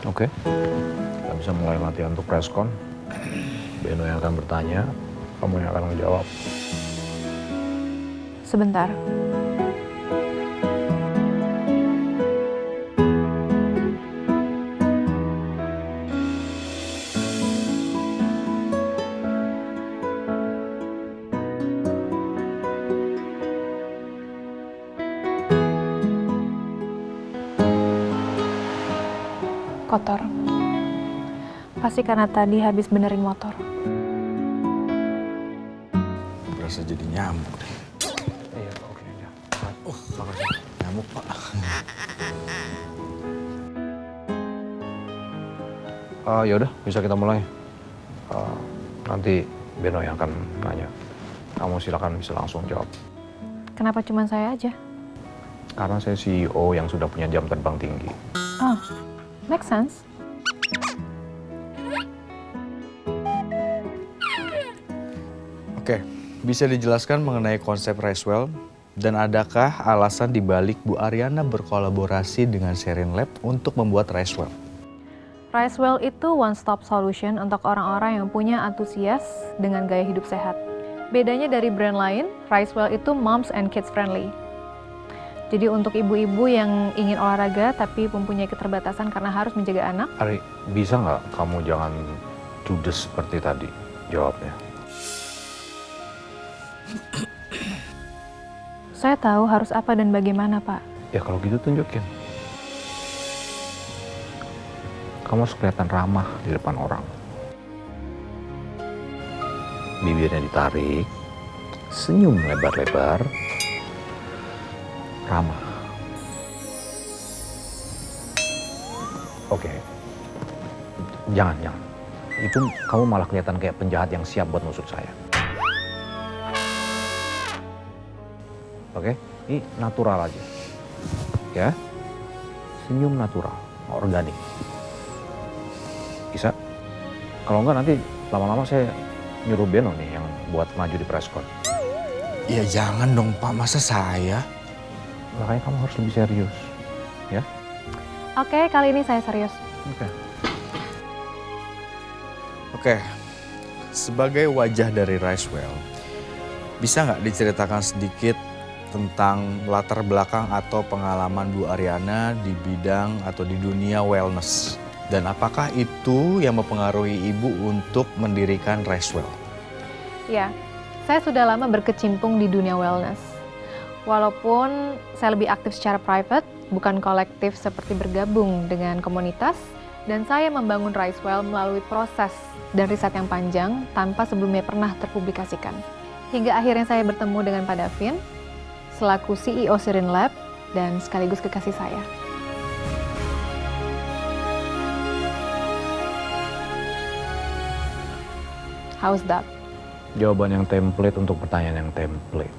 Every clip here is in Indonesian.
Oke, kita bisa mulai latihan untuk preskon. Beno yang akan bertanya, kamu yang akan menjawab. Sebentar. Kotor. Pasti karena tadi habis benerin motor. Berasa jadi nyamuk deh. Iya, oke. Ya. Makasih. Nyamuk, Pak. Yaudah, bisa kita mulai. Nanti Beno yang akan nanya. Kamu silakan bisa langsung jawab. Kenapa cuma saya aja? Karena saya CEO yang sudah punya jam terbang tinggi. Ah, make sense. Oke, bisa dijelaskan mengenai konsep Racewell dan adakah alasan dibalik Bu Ariana berkolaborasi dengan Sherin Lab untuk membuat Racewell? Ricewell itu one-stop solution untuk orang-orang yang punya antusias dengan gaya hidup sehat. Bedanya dari brand lain, Ricewell itu moms and kids friendly. Jadi untuk ibu-ibu yang ingin olahraga tapi mempunyai keterbatasan karena harus menjaga anak, Ari, bisa nggak kamu jangan judes seperti tadi jawabnya? saya tahu harus apa dan bagaimana, Pak. Ya kalau gitu tunjukin. Kamu harus kelihatan ramah di depan orang. Bibirnya ditarik, senyum lebar-lebar, ramah. Oke, jangan. Itu kamu malah kelihatan kayak penjahat yang siap buat nusuk saya. Oke, ini natural aja. Ya, senyum natural, organik. Bisa? Kalau enggak nanti lama-lama saya nyuruh Beno nih yang buat maju di preskon. Ya jangan dong, Pak. Masa saya? Makanya kamu harus lebih serius. Ya? Oke, kali ini saya serius. Oke. Oke, sebagai wajah dari Racewell, bisa nggak diceritakan sedikit tentang latar belakang atau pengalaman Bu Ariana di bidang atau di dunia wellness? Dan apakah itu yang mempengaruhi Ibu untuk mendirikan Racewell? Ya, saya sudah lama berkecimpung di dunia wellness. Walaupun saya lebih aktif secara private, bukan kolektif seperti bergabung dengan komunitas, dan saya membangun Ricewell melalui proses dan riset yang panjang tanpa sebelumnya pernah terpublikasikan. Hingga akhirnya saya bertemu dengan Pak Davin, selaku CEO Sherin Lab, dan sekaligus kekasih saya. How's that? Jawaban yang template untuk pertanyaan yang template.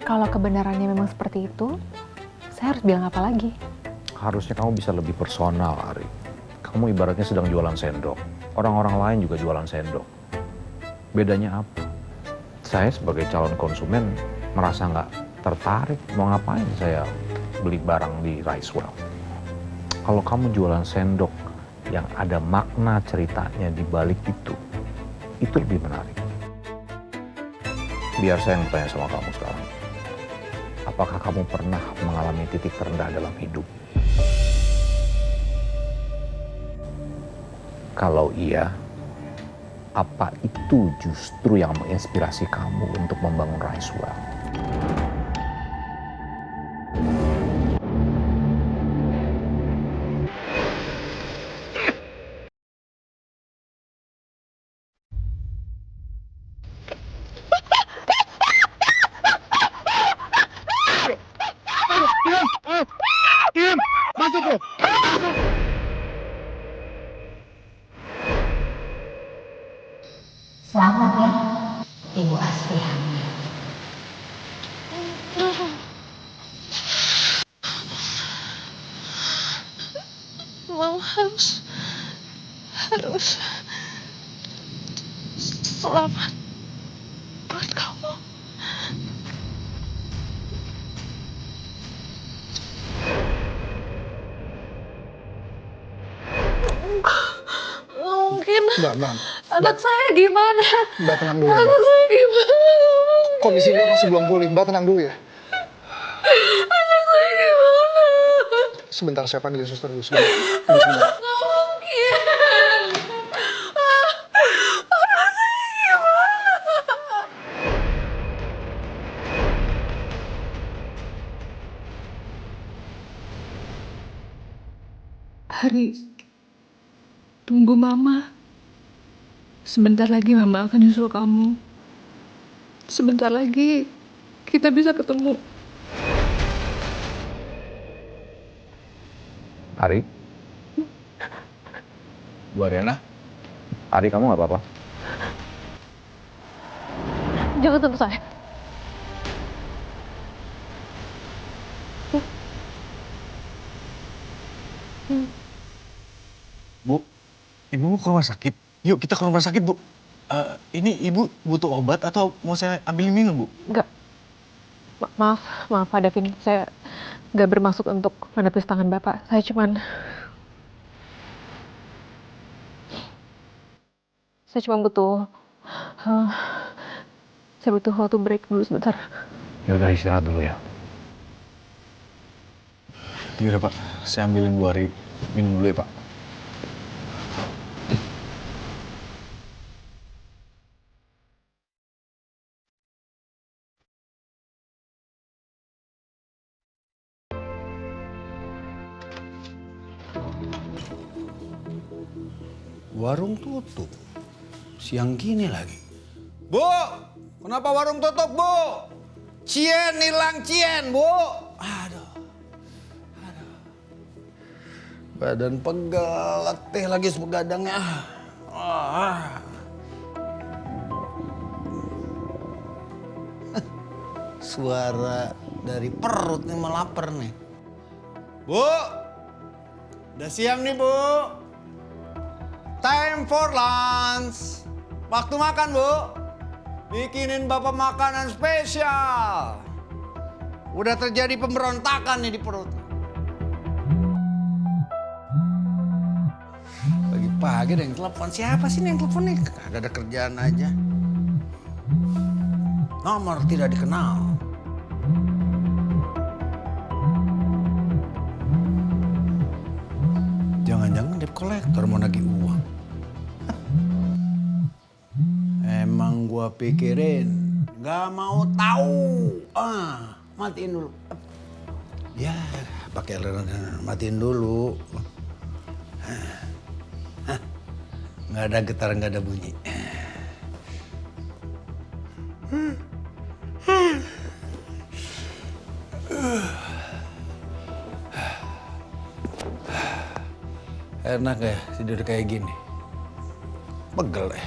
Kalau kebenarannya memang seperti itu, saya harus bilang apa lagi? Harusnya kamu bisa lebih personal, Ari. Kamu ibaratnya sedang jualan sendok. Orang-orang lain juga jualan sendok. Bedanya apa? Saya sebagai calon konsumen merasa nggak tertarik. Mau ngapain saya beli barang di Ricewell? Kalau kamu jualan sendok yang ada makna ceritanya di balik itu lebih menarik. Biar saya yang bertanya sama kamu sekarang. Apakah kamu pernah mengalami titik terendah dalam hidup? Kalau iya, apa itu justru yang menginspirasi kamu untuk membangun Ricewell? Selamat ya, Ibu Asti hamil. Mama harus selamat buat kamu. Nggak mungkin. Mbak. Anak saya gimana? Mbak tenang dulu ya, Anak Mbak. saya gimana? Kondisinya masih belum pulih. Mbak tenang dulu ya. Anak saya gimana? Sebentar, saya panggil suster dulu. Sebentar. Tunggu sebentar. Nggak mungkin. Anak saya gimana? Hari, tunggu Mama. Sebentar lagi Mama akan nyusul kamu. Sebentar lagi kita bisa ketemu. Ari, Bu Ariana, Ari kamu nggak apa-apa? Jangan sentuh saya. Bu, ibu mau ke rumah sakit. Yuk kita ke rumah sakit, Bu. Ini ibu butuh obat atau mau saya ambil minum, Bu? Enggak. Maaf Pak Davin. Saya nggak bermaksud untuk menepis tangan Bapak. Saya cuma butuh saya butuh waktu break dulu sebentar. Ya udah istirahat dulu ya. Yaudah, Pak. Saya ambilin Bu Ari minum dulu ya, Pak. Warung tutup. Siang gini lagi. Bu, kenapa warung tutup, Bu? Cien hilang cien, Bu. Aduh. Badan pegel, letih lagi sebegadangnya. Suara dari perut nih melapar nih. Bu, udah siang nih, Bu. Time for lunch. Waktu makan, Bu. Bikinin Bapak makanan spesial. Udah terjadi pemberontakan nih di perut. Pagi-pagi ada yang telepon. Siapa sih nih yang telepon nih? Kagak ada kerjaan aja. Nomor tidak dikenal. Jangan-jangan debt collector mau nagih uang. Emang gua pikirin gak mau tahu. Matiin dulu. Ya, pakai matiin dulu. Nggak ada getar, nggak ada bunyi. Enak ya tidur kayak gini. Pegel ya.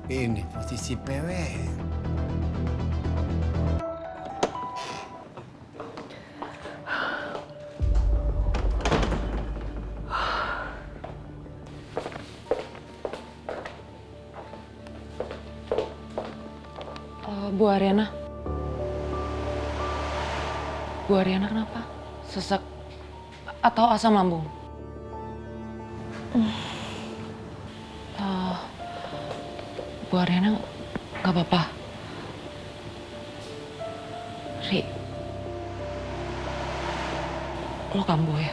Ini posisi PW. Bu Ariana. Bu Ariana kenapa? Sesak atau asam lambung? Bu Ariana nggak apa-apa. Ri, lo kambuh ya?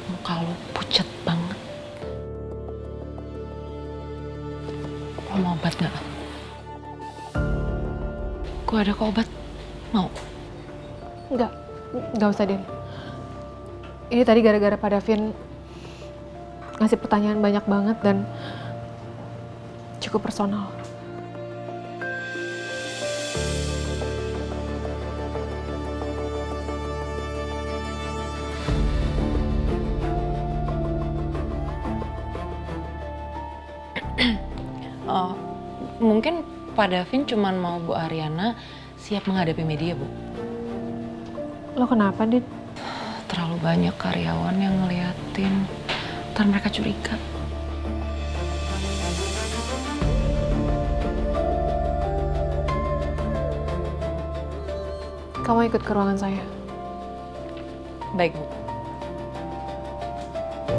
Muka lo pucat banget. Lo mau obat nggak? Gue ada kok obat. Mau? Nggak usah, Den. Ini tadi gara-gara Pak Davin ngasih pertanyaan banyak banget dan cukup personal. Mungkin Pak Davin cuma mau Bu Ariana siap menghadapi media, Bu. Lo kenapa, Din? Terlalu banyak karyawan yang ngeliatin. Ntar mereka curiga. Kamu ikut ke ruangan saya. Baik, Bu.